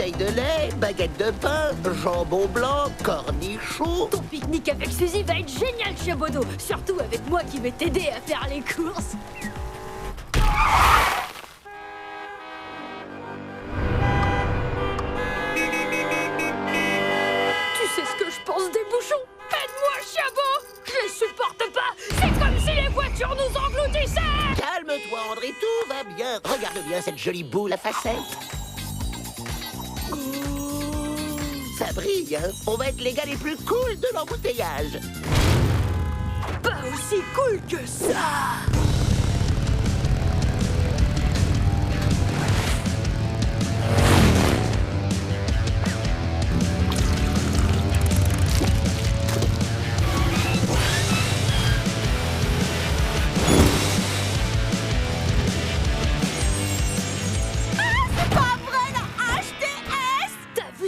bouteille de lait, baguette de pain, jambon blanc, cornichons. Ton pique-nique avec Suzy va être génial, Chabodo. Surtout avec moi qui vais t'aider à faire les courses. Tu sais ce que je pense des bouchons? Aide-moi, Chabot! Je les supporte pas! C'est comme si les voitures nous engloutissaient! Calme-toi, André, tout va bien. Regarde bien cette jolie boule à facettes. Ça brille, hein? On va être les gars les plus cool de l'embouteillage. Pas aussi cool que ça!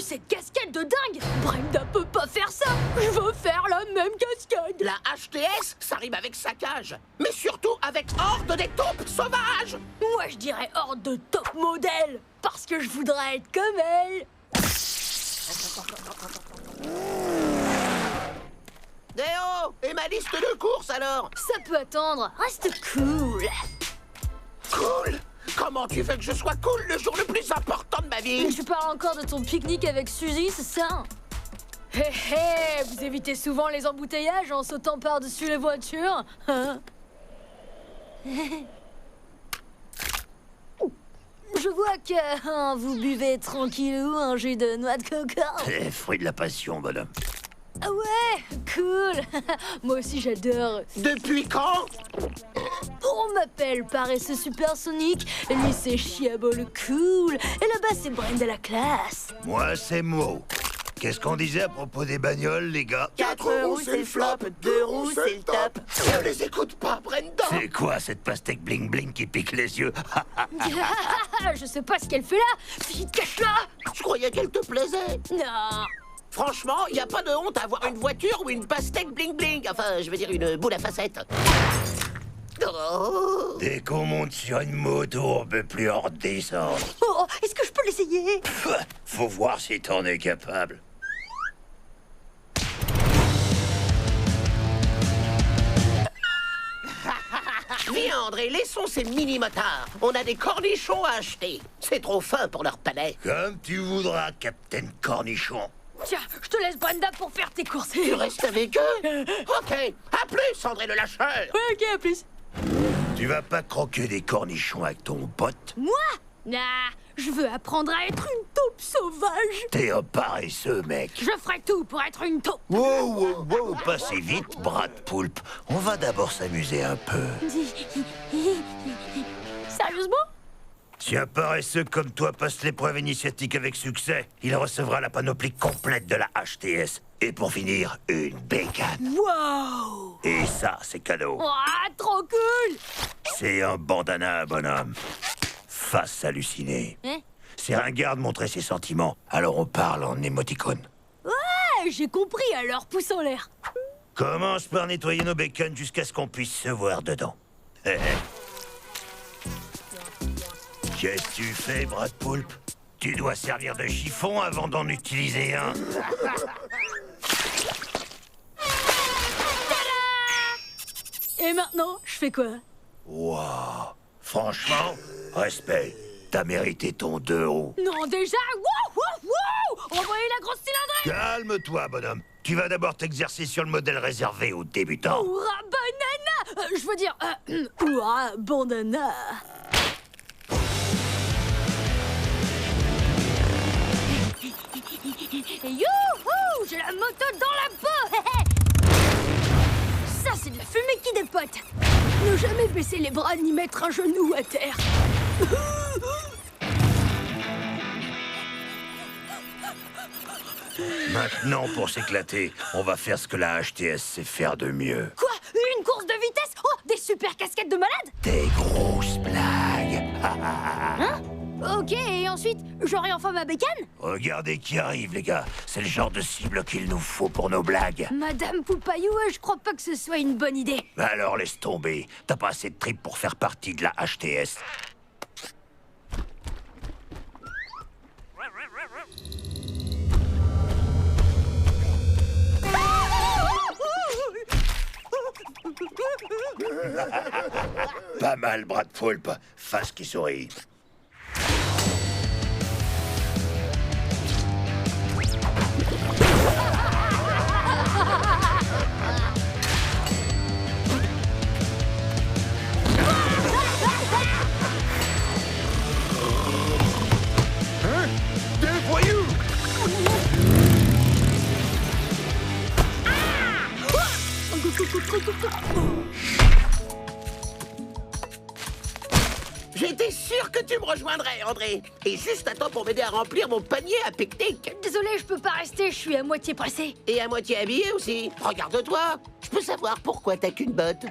Cette cascade de dingue! Brenda peut pas faire ça! Je veux faire la même cascade! La HTS, ça rime avec saccage. Mais surtout avec horde des taupes sauvages. Moi, je dirais hors de top modèle! Parce que je voudrais être comme elle! Eh oh! Et ma liste de courses alors? Ça peut attendre! Reste cool! Cool? Comment tu veux que je sois cool le jour le plus important de ma vie? Tu parles encore de ton pique-nique avec Suzy, c'est ça? Hé hé! Vous évitez souvent les embouteillages en sautant par-dessus les voitures, hein? Je vois que vous buvez tranquillou un jus de noix de coco. C'est fruit de la passion, bonhomme. Ah ouais, cool. Moi aussi j'adore. Depuis quand? On m'appelle Paresseux Supersonique, lui c'est Chiabo le cool, et là-bas c'est Brenda la classe. Moi, c'est Mo. Qu'est-ce qu'on disait à propos des bagnoles, les gars? 4 roues, c'est le flop. 2 roues, c'est le top. Ne les écoute pas, Brenda. C'est quoi cette pastèque bling-bling qui pique les yeux? Je sais pas ce qu'elle fait là. Vite, cache-la. Je croyais qu'elle te plaisait. Non. Franchement, y a pas de honte à avoir une voiture ou une pastèque bling-bling. Enfin, je veux dire une boule à facettes. Oh. Dès qu'on monte sur une moto, on peut plus en redescendre. Oh, est-ce que je peux l'essayer? Faut voir si t'en es capable. Viens, André, laissons ces mini-motards. On a des cornichons à acheter. C'est trop fin pour leur palais. Comme tu voudras, Capitaine Cornichon. Tiens, je te laisse Brenda pour faire tes courses. Tu restes avec eux? Ok, à plus, André le lâcheur. Ouais, ok, à plus. Tu vas pas croquer des cornichons avec ton pote? Moi? Nah, je veux apprendre à être une taupe sauvage. T'es un paresseux, mec. Je ferai tout pour être une taupe. Wow, wow, wow, pas si vite, bras de poulpe. On va d'abord s'amuser un peu. Sérieusement? Si un paresseux comme toi passe l'épreuve initiatique avec succès, il recevra la panoplie complète de la HTS. Et pour finir, une bécane. Wow! Et ça, c'est cadeau. Ah, trop cool! C'est un bandana, bonhomme. Face hallucinée. Hein? C'est ringard de montrer ses sentiments, alors on parle en émoticône. Ouais, j'ai compris, alors pouce en l'air. Commence par nettoyer nos bacons jusqu'à ce qu'on puisse se voir dedans. Qu'est-ce que tu fais, bras de poulpe? Tu dois servir de chiffon avant d'en utiliser un. Et maintenant, je fais quoi? Waouh! Franchement, respect. T'as mérité ton 2 roues. Non, déjà? Wow, wow, wow! Envoyez la grosse cylindrée! Calme-toi, bonhomme. Tu vas d'abord t'exercer sur le modèle réservé aux débutants. Ouah, banana! Je veux dire, ouah, bandana. Youhou! J'ai la moto dans la peau! Ça, c'est de la fumée qui dépote. Ne jamais baisser les bras ni mettre un genou à terre. Maintenant, pour s'éclater, on va faire ce que la HTS sait faire de mieux. Quoi? Une course de vitesse? Oh, des super casquettes de malade? Des grosses blagues. Hein? Ok, et ensuite, j'aurai enfin ma bécane? Regardez qui arrive, les gars. C'est le genre de cible qu'il nous faut pour nos blagues. Madame Poupayou, je crois pas que ce soit une bonne idée. Alors laisse tomber. T'as pas assez de tripes pour faire partie de la HTS. Pas mal, bras de poulpe. Face qui sourit. Hein? Des voyous! J'étais sûr que tu me rejoindrais, André. Et juste à temps pour m'aider à remplir mon panier à pique-nique. Désolé, je peux pas rester, je suis à moitié pressée. Et à moitié habillé aussi. Regarde-toi. Je peux savoir pourquoi t'as qu'une botte.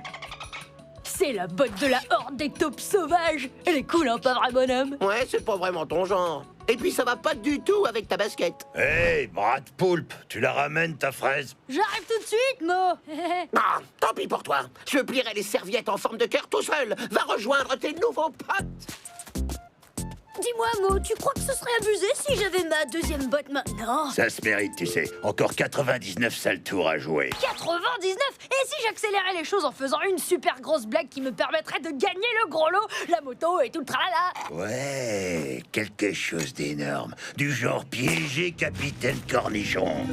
C'est la botte de la horde des taupes sauvages. Elle est cool, hein, pas vrai, bonhomme? Ouais, c'est pas vraiment ton genre. Et puis ça va pas du tout avec ta basket. Hé, bras de poulpe, tu la ramènes ta fraise? J'arrive tout de suite, Mo. Ah, tant pis pour toi. Je plierai les serviettes en forme de cœur tout seul. Va rejoindre tes nouveaux potes. Dis-moi, Mo, tu crois que ce serait abusé si j'avais ma deuxième botte maintenant? Ça se mérite, tu sais. Encore 99 sales tours à jouer. 99? Et si j'accélérais les choses en faisant une super grosse blague qui me permettrait de gagner le gros lot, la moto et tout le tralala? Ouais, quelque chose d'énorme. Du genre piéger Capitaine Cornichon.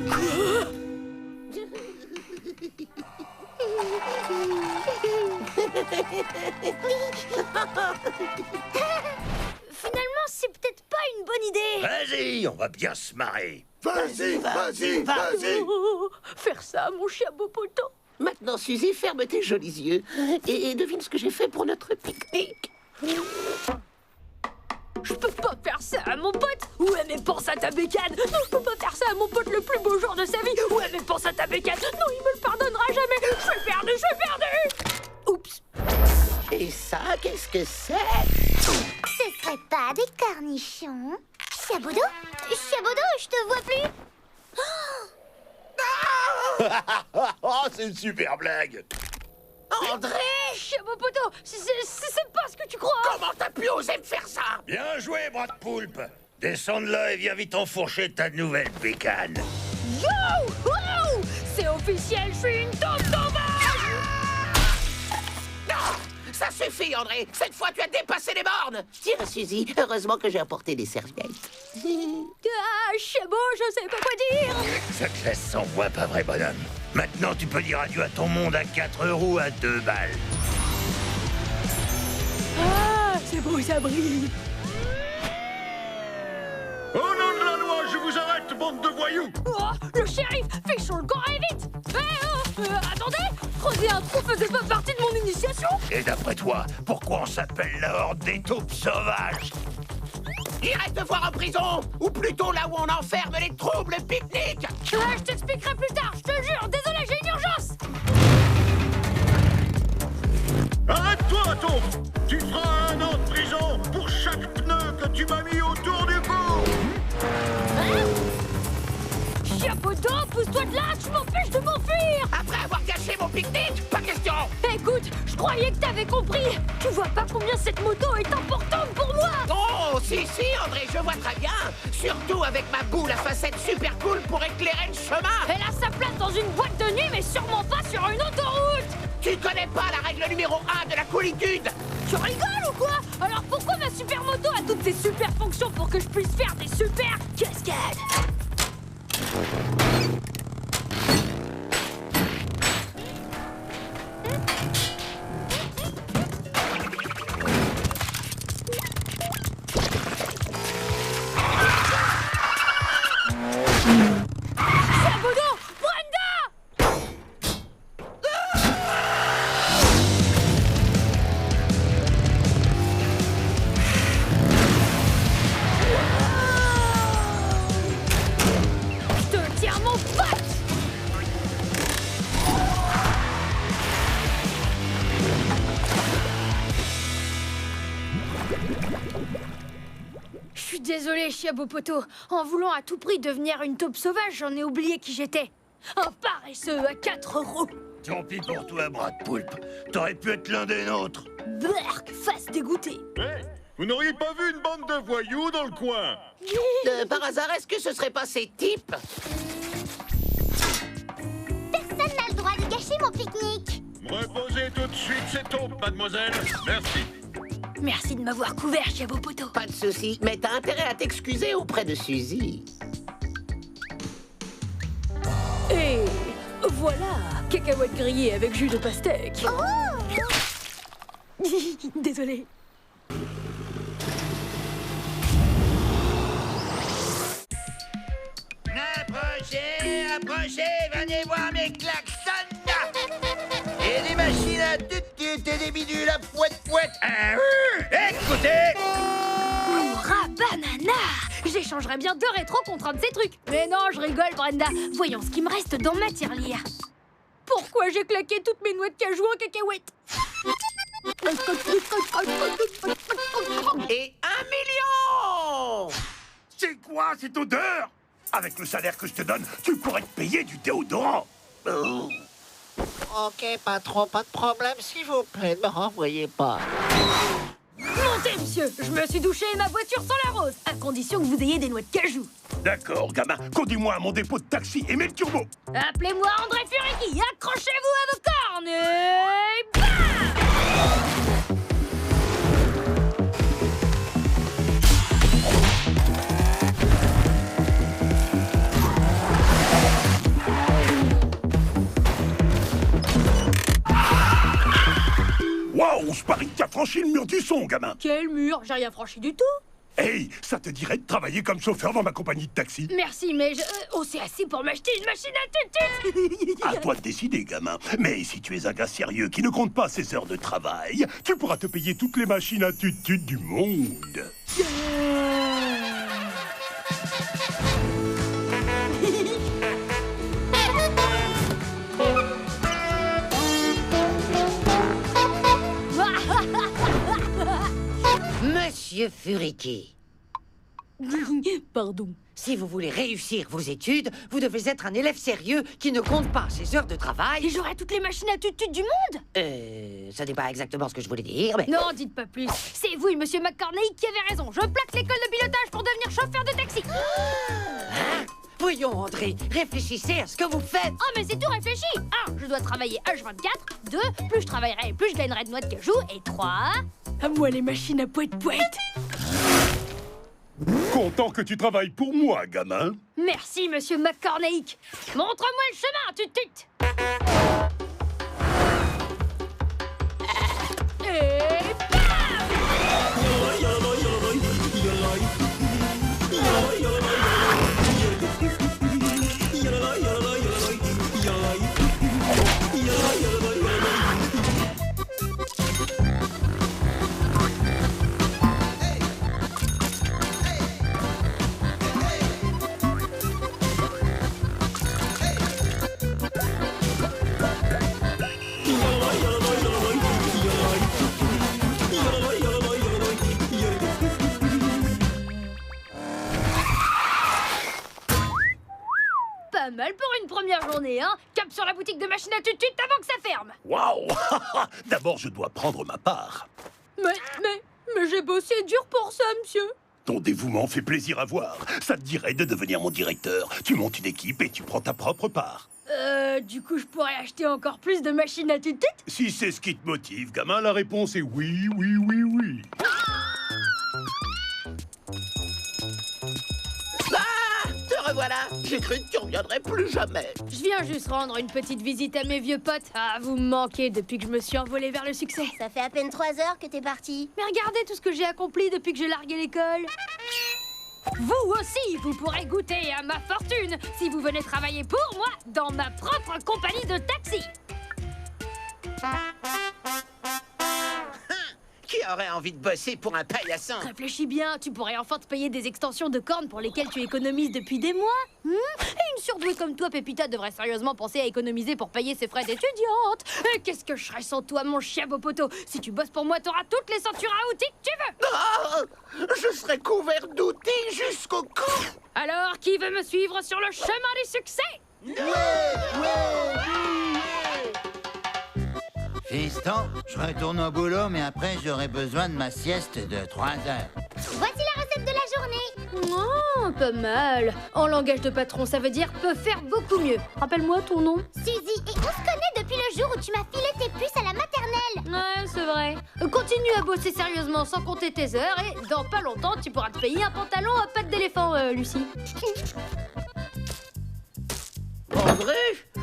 Finalement, c'est peut-être pas une bonne idée. Vas-y, on va bien se marrer. Faire ça, mon chien Bopoto. Maintenant, Suzy, ferme tes jolis yeux. Et devine ce que j'ai fait pour notre pique-nique. Je peux pas faire ça à mon pote. Ouais, mais pense à ta bécane. Non, je peux pas faire ça à mon pote le plus beau jour de sa vie. Ouais, mais pense à ta bécane. Non, il me le pardonnera jamais. Je suis perdu, je suis perdu. Oups. Et ça, qu'est-ce que c'est? Ce serait pas des cornichons? Chaboudou? Chaboudou, je te vois plus. Oh, c'est une super blague. André! Chien Bopoto, c'est pas ce que tu crois. Comment t'as pu oser me faire ça? Bien joué, bras de poulpe. Descends de là et viens vite enfourcher ta nouvelle bécane. Yo! Wow! C'est officiel, je suis une taupe sauvage. Non! Ça suffit, André! Cette fois, tu as dépassé les bornes! Tiens, Suzy, heureusement que j'ai apporté des serviettes. Ah, Chabo, je sais pas quoi dire. Ça te laisse sans voix, pas vrai, bonhomme. Maintenant, tu peux dire adieu à ton monde à 4 roues à 2 balles. Ah, c'est beau, ça brille. Au nom de la loi, je vous arrête, bande de voyous! Oh, le shérif, fichons le camp et vite. Attendez, creuser un trou faisait pas partie de mon initiation. Et d'après toi, pourquoi on s'appelle la horde des taupes sauvages? Irai te voir en prison! Ou plutôt là où on enferme les troubles pique-nique! Je t'expliquerai plus tard, je te jure. Désolé, j'ai une urgence. Arrête-toi, taupe! Tu feras 1 an de prison pour chaque pneu que tu m'as mis autour du cou! Chapeauton, pousse-toi de là, tu m'empêches de m'enfuir. Après avoir gâché mon pique-nique, pas question! Écoute, je croyais que t'avais compris. Tu vois pas combien cette moto est importante pour moi. Oh, si, André, je vois très bien! Surtout avec ma boule à facettes super cool pour éclairer le chemin! Elle a sa place dans une boîte de nuit, mais sûrement pas sur une autoroute. Tu connais pas la règle numéro 1 de la coolitude! Tu rigoles ou quoi? Alors pourquoi ma super moto a toutes ces super fonctions pour que je puisse faire des super cascades? Sabodo! Brenda! Je te tiens mon pote! Je suis désolée, Chiabopoto. En voulant à tout prix devenir une taupe sauvage, j'en ai oublié qui j'étais. Un paresseux à 4 roues. Tant pis pour toi, bras de poulpe. T'aurais pu être l'un des nôtres. Berk, face dégoûtée. Hé, vous n'auriez pas vu une bande de voyous dans le coin? Par hasard, est-ce que ce serait pas ces types? Personne n'a le droit de gâcher mon pique-nique. Me reposez tout de suite, c'est ton taupe, mademoiselle. Merci. Merci de m'avoir couvert, Chiabopoto. Pas de souci, mais t'as intérêt à t'excuser auprès de Suzy. Et voilà, cacahuètes grillées avec jus de pastèque. Désolée. Approchez, venez voir mes klaxons. Et des machines à tut-tut et des bidules à pouette-pouette. Écoutez. Rabanana! J'échangerais bien 2 rétros contre un de ces trucs. Mais non, je rigole, Brenda. Voyons ce qui me reste dans ma tirelire. Pourquoi j'ai claqué toutes mes noix de cajou en cacahuètes? Et 1 million! C'est quoi cette odeur? Avec le salaire que je te donne, tu pourrais te payer du déodorant. Ok, patron, pas de problème, s'il vous plaît, ne me renvoyez pas. Montez, monsieur. Je me suis douché et ma voiture sans la rose. À condition que vous ayez des noix de cajou. D'accord, gamin. Conduis-moi à mon dépôt de taxi et mets le turbo. Appelez-moi André Fureki. Accrochez-vous à vos cornes et... bam! Waouh, je parie que t'as franchi le mur du son, gamin. Quel mur? J'ai rien franchi du tout. Hey, ça te dirait de travailler comme chauffeur dans ma compagnie de taxi? Merci, mais je... oh, c'est assez pour m'acheter une machine à tut-tut. À toi de décider, gamin. Mais si tu es un gars sérieux qui ne compte pas ses heures de travail, tu pourras te payer toutes les machines à tut-tut du monde. Monsieur Fureki, Pardon. si vous voulez réussir vos études, vous devez être un élève sérieux qui ne compte pas ses heures de Et travail. j'aurai toutes les machines à tut-tut du monde? Ça n'est pas exactement ce que je voulais dire, mais... Non, dites pas plus. C'est vous et Monsieur McCorney qui avez raison. Je plaque l'école de pilotage pour devenir chauffeur de taxi. Hein? Voyons, André, réfléchissez à ce que vous faites. Oh, mais c'est tout réfléchi. 1, je dois travailler H24. 2, plus je travaillerai, plus je gagnerai de noix de cajou. Et 3, à moi les machines à poète-poète. Content que tu travailles pour moi, gamin. Merci, Monsieur McCorney. Montre-moi le chemin, tut-tut. Et bam! Pas mal pour une première journée, hein? Cap sur la boutique de machines à tut-tut avant que ça ferme. Waouh. D'abord, je dois prendre ma part. Mais j'ai bossé dur pour ça, monsieur. Ton dévouement fait plaisir à voir. Ça te dirait de devenir mon directeur. Tu montes une équipe et tu prends ta propre part. Du coup, je pourrais acheter encore plus de machines à tut-tut? Si c'est ce qui te motive, gamin, la réponse est oui, oui, oui, oui. Ah, te revoilà. J'ai cru que tu reviendrais plus jamais. Je viens juste rendre une petite visite à mes vieux potes. Ah, vous me manquez depuis que je me suis envolée vers le succès. Ça fait à peine 3 heures que t'es parti. Mais regardez tout ce que j'ai accompli depuis que j'ai largué l'école. Vous aussi, vous pourrez goûter à ma fortune si vous venez travailler pour moi dans ma propre compagnie de taxi. Qui aurait envie de bosser pour un paillasson? Réfléchis bien, tu pourrais enfin te payer des extensions de cornes pour lesquelles tu économises depuis des mois. Et une surdouée comme toi, Pépita, devrait sérieusement penser à économiser pour payer ses frais d'étudiante. Et qu'est-ce que je serais sans toi, mon Chiabopoto? Si tu bosses pour moi, t'auras toutes les ceintures à outils que tu veux. Ah, je serai couvert d'outils jusqu'au cou. Alors, qui veut me suivre sur le chemin du succès? Fiston, je retourne au boulot, mais après j'aurai besoin de ma sieste de 3 heures. Voici la recette de la journée. Oh, pas mal. En langage de patron, ça veut dire peut faire beaucoup mieux. Rappelle-moi ton nom. Suzy, et on se connaît depuis le jour où tu m'as filé tes puces à la maternelle. Ouais, continue à bosser sérieusement sans compter tes heures et dans pas longtemps, tu pourras te payer un pantalon à pattes d'éléphant, Lucie. André,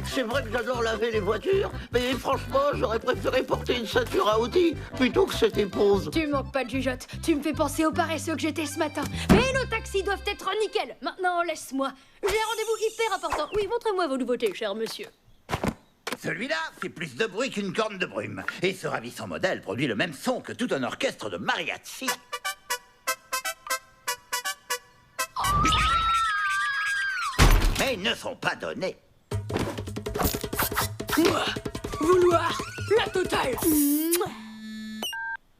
c'est vrai que j'adore laver les voitures, mais franchement, j'aurais préféré porter une ceinture à outils plutôt que cette éponge. Tu manques pas de jugeote. Tu me fais penser aux paresseux que j'étais ce matin. Mais nos taxis doivent être nickel. Maintenant, laisse-moi. J'ai un rendez-vous hyper important. Oui, montrez-moi vos nouveautés, cher monsieur. Celui-là fait plus de bruit qu'une corne de brume. Et ce ravissant modèle produit le même son que tout un orchestre de mariachi. Mais ils ne sont pas donnés. Moi, vouloir la totale.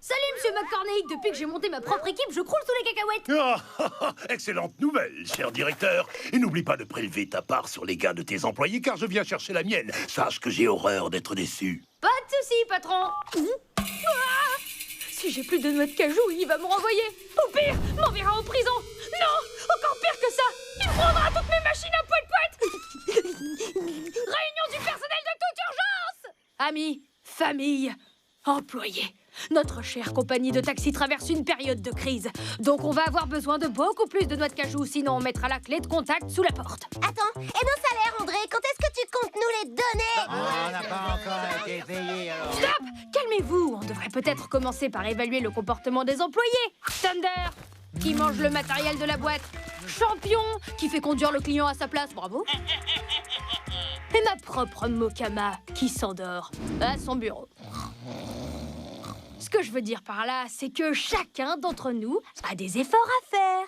Salut, monsieur McCormick. Depuis que j'ai monté ma propre équipe, je croule sous les cacahuètes. Excellente nouvelle, cher directeur. Et n'oublie pas de prélever ta part sur les gains de tes employés, car je viens chercher la mienne. Sache que j'ai horreur d'être déçu. Pas de soucis, patron. Si j'ai plus de noix de cajou, il va me renvoyer. Ou pire, m'enverra en prison. Non, encore pire que ça. Il prendra toutes mes machines à poète-poète. Réunion du personnel de toute urgence. Amis, famille, employés. Notre chère compagnie de taxi traverse une période de crise. Donc on va avoir besoin de beaucoup plus de noix de cajou, sinon on mettra la clé de contact sous la porte. Attends, et nos salaires, André? Quand est-ce que tu comptes nous les donner? On n'a pas encore été payé, alors. Stop! Calmez-vous, on devrait peut-être commencer par évaluer le comportement des employés. Thunder, qui mange le matériel de la boîte. Champion, qui fait conduire le client à sa place, bravo. Et ma propre Mokama, qui s'endort à son bureau. Ce que je veux dire par là, c'est que chacun d'entre nous a des efforts à faire.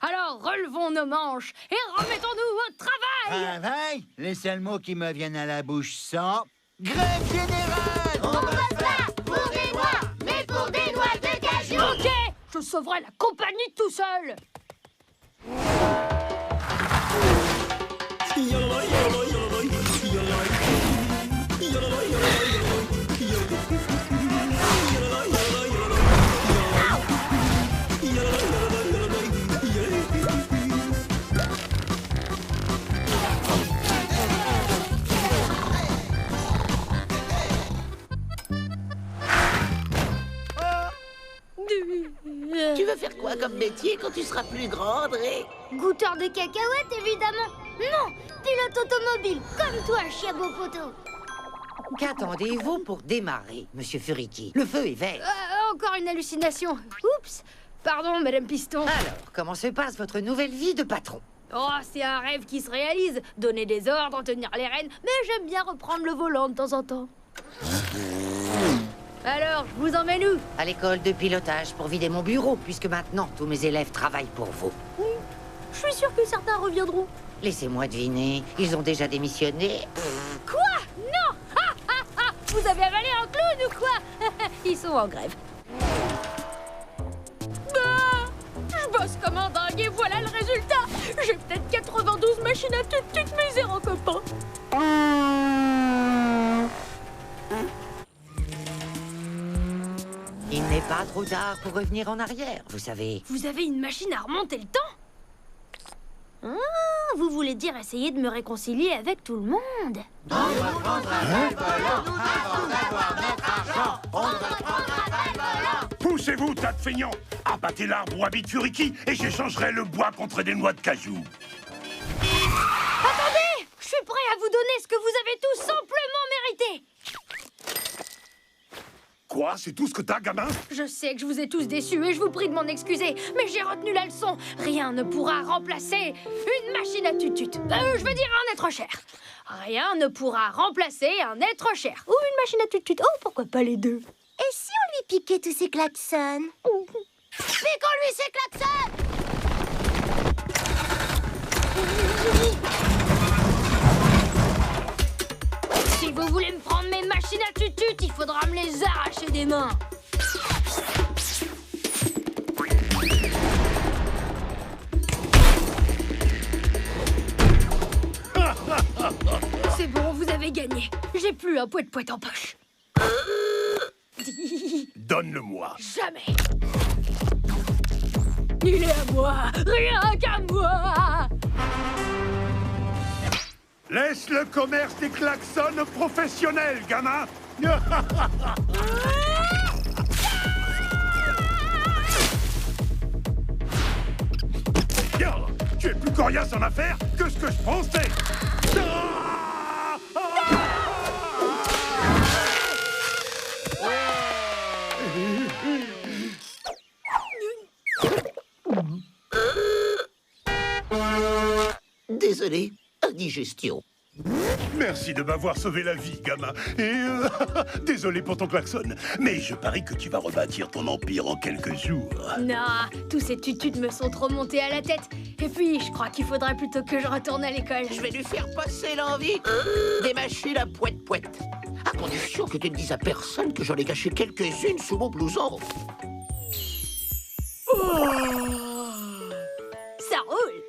Alors relevons nos manches et remettons-nous au travail. Travail? Les seuls mots qui me viennent à la bouche sont... Grève générale! On bosse pas pour des noix, mais pour des noix de cajou. Ok, je sauverai la compagnie tout seul. Tu veux faire quoi comme métier quand tu seras plus grand, André? Goûteur de cacahuètes, évidemment. Non, pilote automobile, comme toi, Chiabopoto. Qu'attendez-vous pour démarrer, monsieur Furiki? Le feu est vert. Encore une hallucination. Oups. Pardon, Madame Piston. Alors, comment se passe votre nouvelle vie de patron? Oh, c'est un rêve qui se réalise. Donner des ordres, tenir les rênes. Mais j'aime bien reprendre le volant de temps en temps. Alors, je vous emmène où? À l'école de pilotage pour vider mon bureau, puisque maintenant tous mes élèves travaillent pour vous. Je suis sûre que certains reviendront. Laissez-moi deviner, ils ont déjà démissionné. Quoi? Non! Vous avez avalé un clown ou quoi? Ils sont en grève. Je bosse comme un dingue et voilà le résultat. J'ai peut-être 92 machines à tut-tut, mais zéro copain. Il n'est pas trop tard pour revenir en arrière, vous savez. Vous avez une machine à remonter le temps? Ah, vous voulez dire essayer de me réconcilier avec tout le monde? Poussez-vous, tas de feignants! Abattez l'arbre ou habite Furiki et j'échangerai le bois contre des noix de cajou. Attendez! Je suis prêt à vous donner ce que vous avez tous simplement mérité! Quoi? C'est tout ce que t'as, gamin? Je sais que je vous ai tous déçus et je vous prie de m'en excuser, mais j'ai retenu la leçon. Rien ne pourra remplacer une machine à tutut. Je veux dire un être cher. Rien ne pourra remplacer un être cher. Ou une machine à tutut. Oh, pourquoi pas les deux? Et si on lui piquait tous ses klaxons? Piquons-lui ses klaxons! Si vous voulez me prendre mes machines à tutut, il faudra me les arracher des mains. C'est bon, vous avez gagné. J'ai plus un poète-poète en poche. Donne-le-moi. Jamais. Il est à moi, rien qu'à moi. Laisse le commerce des klaxons professionnels, gamin. Tu es plus coriace en affaires que ce que je pensais. Ah! Désolé, indigestion. Merci de m'avoir sauvé la vie, gamin. Et désolé pour ton klaxon, mais je parie que tu vas rebâtir ton empire en quelques jours. Non, tous ces tutudes me sont trop montés à la tête. Et puis, je crois qu'il faudrait plutôt que je retourne à l'école. Je vais lui faire passer l'envie des machines à poète-poète. À condition que tu ne dises à personne que j'en ai caché quelques-unes sous mon blouson. Ça roule.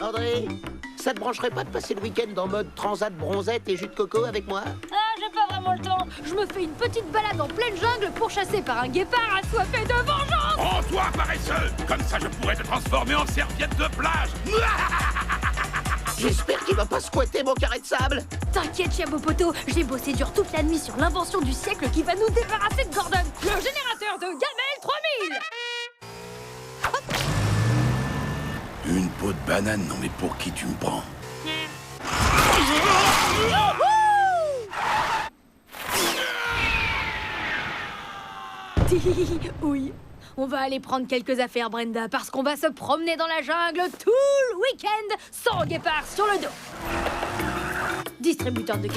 André, ça te brancherait pas de passer le week-end en mode transat bronzette et jus de coco avec moi? Ah, j'ai pas vraiment le temps. Je me fais une petite balade en pleine jungle pourchassée par un guépard assoiffé de vengeance. Prends-toi, paresseux! Comme ça, je pourrais te transformer en serviette de plage! J'espère qu'il va pas squatter mon carré de sable. T'inquiète, Chabopoto, j'ai bossé dur toute la nuit sur l'invention du siècle qui va nous débarrasser de Gordon, le générateur de Gamel 3000. Une peau de banane, non mais pour qui tu me prends? Oui, on va aller prendre quelques affaires, Brenda, parce qu'on va se promener dans la jungle tout le week-end sans guépard sur le dos. Distributeur de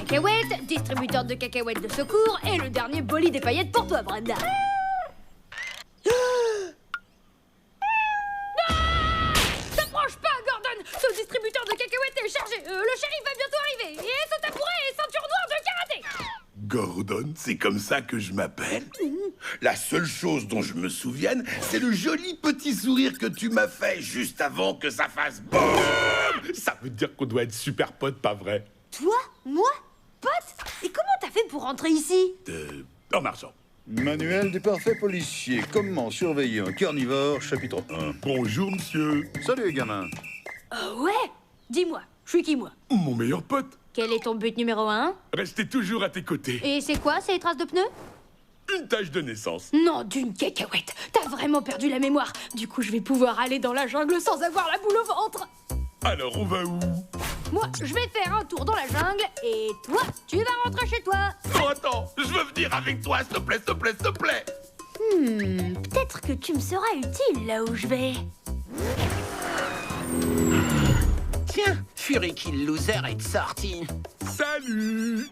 cacahuètes de secours et le dernier bolide des paillettes pour toi, Brenda. T'approches pas, Gordon! Ce distributeur de cacahuètes est chargé. Le shérif va bientôt arriver. Et saute à bourrer et ceinture noire de karaté. Gordon, c'est comme ça que je m'appelle? La seule chose dont je me souvienne, c'est le joli petit sourire que tu m'as fait juste avant que ça fasse BOOM! Ça veut dire qu'on doit être super potes, pas vrai? Toi? Moi? Pote? Et comment t'as fait pour rentrer ici? En marchant. Manuel du parfait policier. Comment surveiller un carnivore, chapitre 1. Bonjour, monsieur. Salut, gamin. Ouais? Dis-moi, je suis qui, moi? Mon meilleur pote. Quel est ton but numéro 1? Restez toujours à tes côtés. Et c'est quoi, ces traces de pneus? Une tache de naissance. Non, d'une cacahuète. T'as vraiment perdu la mémoire. Du coup, je vais pouvoir aller dans la jungle sans avoir la boule au ventre. Alors, on va où? Moi, je vais faire un tour dans la jungle. Et toi, tu vas rentrer chez toi. Oh, attends, je veux venir avec toi, s'il te plaît, s'il te plaît, s'il te plaît. Peut-être que tu me seras utile là où je vais. Tiens, Fury Kill Loser est sorti. Salut.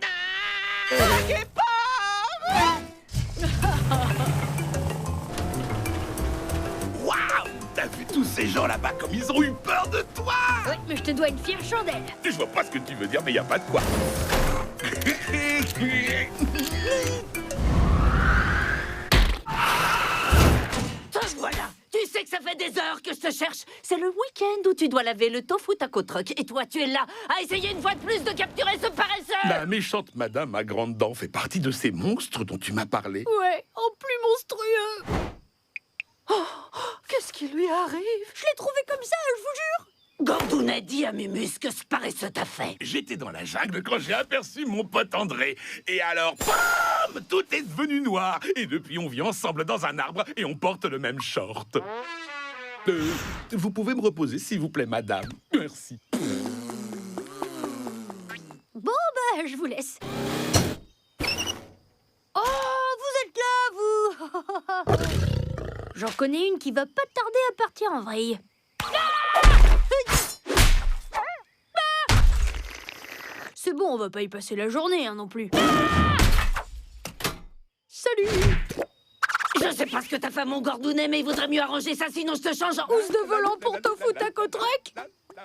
Waouh! T'as vu tous ces gens là-bas comme ils ont eu peur de toi? Ouais, mais je te dois une fière chandelle. Je vois pas ce que tu veux dire, mais y a pas de quoi. Te voilà. Tu sais que ça fait des heures que je te cherche. C'est le week-end où tu dois laver le tofu taco truck. Et toi, tu es là à essayer une fois de plus de capturer ce paresseux. La méchante madame à grandes dents fait partie de ces monstres dont tu m'as parlé. Ouais, en plus monstrueux. Oh, qu'est-ce qui lui arrive? Je l'ai trouvé comme ça, je vous jure. Gordon a dit à Mumus que ce paresseux t'a fait. J'étais dans la jungle quand j'ai aperçu mon pote André. Et alors, bam! Tout est devenu noir. Et depuis, on vit ensemble dans un arbre et on porte le même short. Vous pouvez me reposer, s'il vous plaît, madame. Merci. Bon, bah, je vous laisse. Oh, vous êtes là, vous. J'en connais une qui va pas tarder à partir en vrille. C'est bon, on va pas y passer la journée, hein, non plus. Salut. Je sais pas ce que t'as fait à mon Gordounet, mais il vaudrait mieux arranger ça, sinon je te change en... Housse de volant pour tofu taco truck.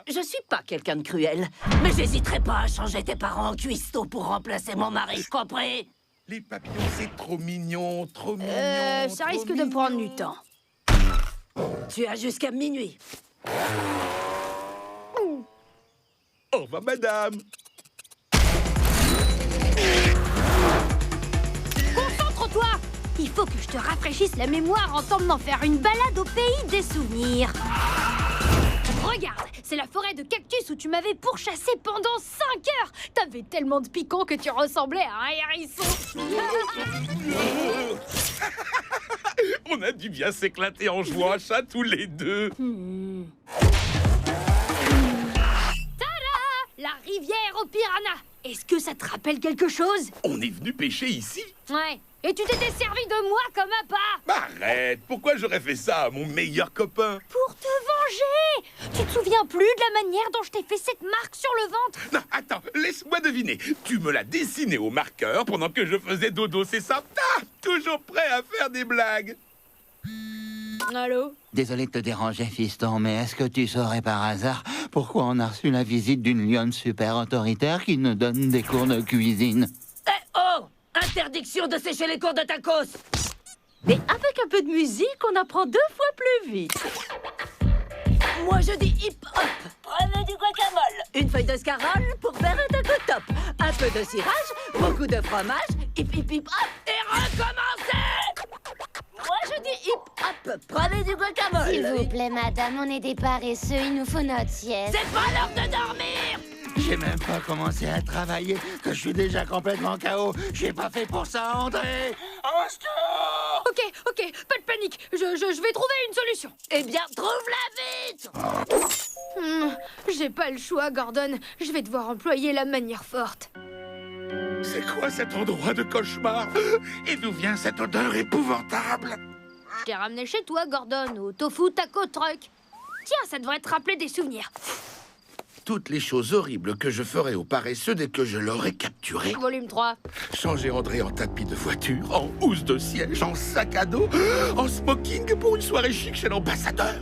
Je suis pas quelqu'un de cruel, mais j'hésiterai pas à changer tes parents en cuistot pour remplacer mon mari, compris? Les papillons, c'est trop mignon, trop mignon. Ça risque de prendre du temps. Tu as jusqu'à minuit. Au revoir, madame. Concentre-toi. Il faut que je te rafraîchisse la mémoire en t'emmenant faire une balade au pays des souvenirs. Regarde, c'est la forêt de cactus où tu m'avais pourchassé pendant 5 heures. T'avais tellement de piquant que tu ressemblais à un hérisson. On a dû bien s'éclater en jouant à chat tous les deux. Tada! La rivière aux piranhas. Est-ce que ça te rappelle quelque chose? On est venu pêcher ici. Ouais. Et tu t'étais servi de moi comme un pas. Arrête, pourquoi j'aurais fait ça à mon meilleur copain? Pour te venger. Tu te souviens plus de la manière dont je t'ai fait cette marque sur le ventre? Non, attends, laisse-moi deviner. Tu me l'as dessiné au marqueur pendant que je faisais dodo, c'est ça? Ah, toujours prêt à faire des blagues. Allô? Désolé de te déranger, fiston, mais est-ce que tu saurais par hasard pourquoi on a reçu la visite d'une lionne super autoritaire qui nous donne des cours de cuisine? Eh oh! Interdiction de sécher les cours de tacos! Et avec un peu de musique, on apprend 2 fois plus vite. Moi, je dis hip-hop. Prenez du guacamole. Une feuille de scarole pour faire un taco top. Un peu de cirage, beaucoup de fromage, hip-hop, et recommencez! Moi, je dis hip-hop. Prenez du guacamole. S'il vous plaît, madame, on est des paresseux, il nous faut notre sieste. C'est pas l'heure de dormir! J'ai même pas commencé à travailler, que je suis déjà complètement KO. J'ai pas fait pour ça, André. Ok, pas de panique. Je vais trouver une solution. Eh bien, trouve-la vite! J'ai pas le choix, Gordon. Je vais devoir employer la manière forte. C'est quoi cet endroit de cauchemar? Et d'où vient cette odeur épouvantable? Je t'ai ramené chez toi, Gordon, au Tofu Taco Truck. Tiens, ça devrait te rappeler des souvenirs. Toutes les choses horribles que je ferai aux paresseux dès que je l'aurai capturé. Volume 3. Changer André en tapis de voiture, en housse de siège, en sac à dos, en smoking pour une soirée chic chez l'ambassadeur.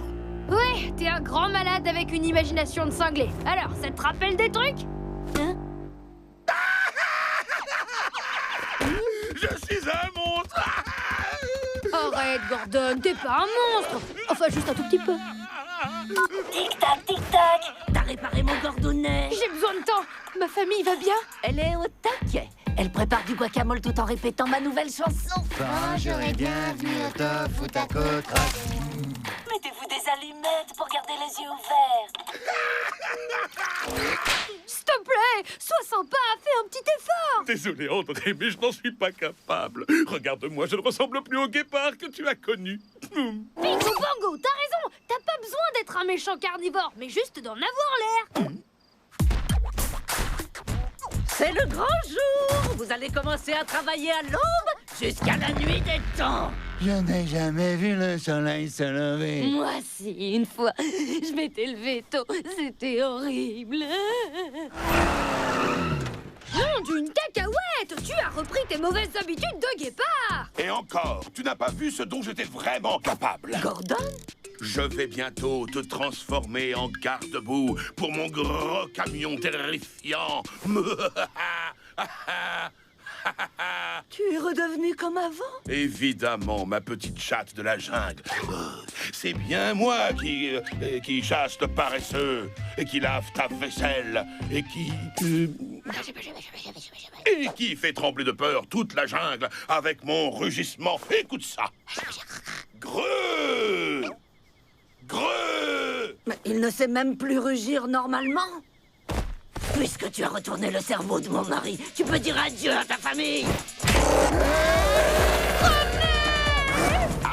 Ouais, t'es un grand malade avec une imagination de cinglé. Alors, ça te rappelle des trucs? Hein? Je suis un monstre! Arrête, Gordon, t'es pas un monstre. Enfin, juste un tout petit peu. Tic-tac, tic-tac! T'as réparé mon gordonnet? J'ai besoin de temps. Ma famille va bien? Elle est au taquet. Elle prépare du guacamole tout en répétant ma nouvelle chanson. Bonjour et bienvenue au Tofu Taco Truck. Mettez-vous des allumettes pour garder les yeux ouverts. S'il te plaît, sois sympa, fais un petit effort. Désolé André, mais je n'en suis pas capable. Regarde-moi, je ne ressemble plus au guépard que tu as connu. Bingo Bango, t'as raison. T'as pas besoin d'être un méchant carnivore, mais juste d'en avoir l'air. C'est le grand jour! Vous allez commencer à travailler à l'aube jusqu'à la nuit des temps! Je n'ai jamais vu le soleil se lever. Moi si, une fois, je m'étais levée tôt. C'était horrible. Nom d'une cacahuète! Tu as repris tes mauvaises habitudes de guépard! Et encore, tu n'as pas vu ce dont j'étais vraiment capable. Gordon? Je vais bientôt te transformer en garde-boue pour mon gros camion terrifiant. Tu es redevenu comme avant? Évidemment, ma petite chatte de la jungle. C'est bien moi qui chasse le paresseux et qui lave ta vaisselle et qui fait trembler de peur toute la jungle avec mon rugissement. Écoute ça. Greux! Greux! Mais il ne sait même plus rugir normalement. Puisque tu as retourné le cerveau de mon mari, tu peux dire adieu à ta famille.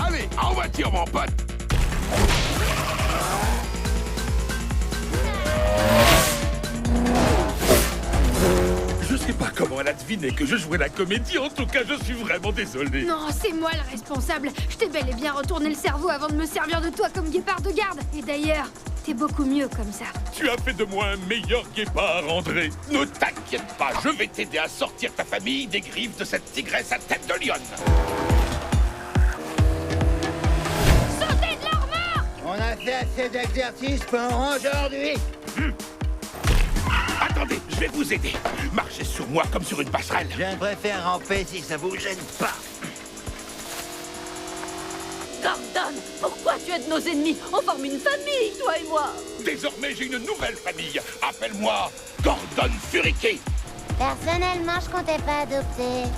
Allez, en voiture, mon pote! Je sais pas comment elle a deviné que je jouais la comédie. En tout cas, je suis vraiment désolé. Non, c'est moi le responsable. Je t'ai bel et bien retourné le cerveau avant de me servir de toi comme guépard de garde. Et d'ailleurs, t'es beaucoup mieux comme ça. Tu as fait de moi un meilleur guépard, André. Ne t'inquiète pas, je vais t'aider à sortir ta famille des griffes de cette tigresse à tête de lionne. Sautez de leur mort! On a fait assez d'exercices pour aujourd'hui. Attendez, je vais vous aider. Marchez sur moi comme sur une passerelle. Je préfère ramper si ça vous gêne pas. Gordon, pourquoi tu es de nos ennemis? On forme une famille, toi et moi. Désormais, j'ai une nouvelle famille. Appelle-moi Gordon Furiquet. Personnellement, je comptais pas adopter.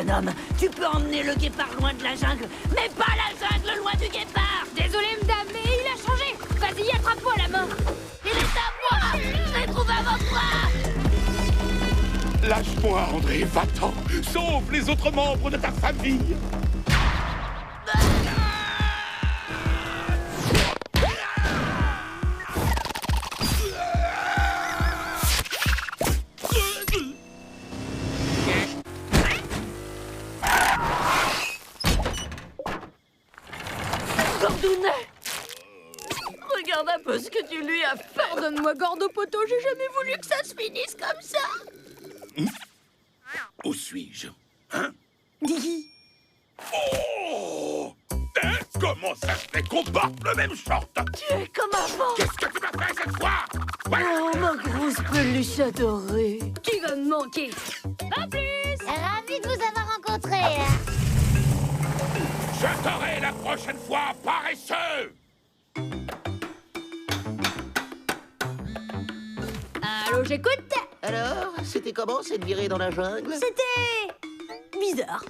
jeune homme. Tu peux emmener le guépard loin de la jungle, mais pas la jungle loin du guépard. Désolé, madame, mais il a changé. Vas-y, attrape-moi à la main. Il est à moi. Je l'ai trouvé avant toi. Lâche-moi, André, va-t'en. Sauve les autres membres de ta famille. Gordounet, regarde un peu ce que tu lui as fait. Pardonne-moi, Gordo Poto, j'ai jamais voulu que ça se finisse comme ça. Où suis-je? Hein? Digi. Oh! Hein? Comment ça se fait qu'on porte le même short? Tu es comme avant. Qu'est-ce que tu m'as fait cette fois? Ouais. Oh, ma grosse peluche adorée. Tu vas me manquer. À plus. Ravi de vous avoir rencontré. Je t'aurai la prochaine fois, paresseux! Allô, j'écoute. Alors, c'était comment cette virée dans la jungle? C'était bizarre.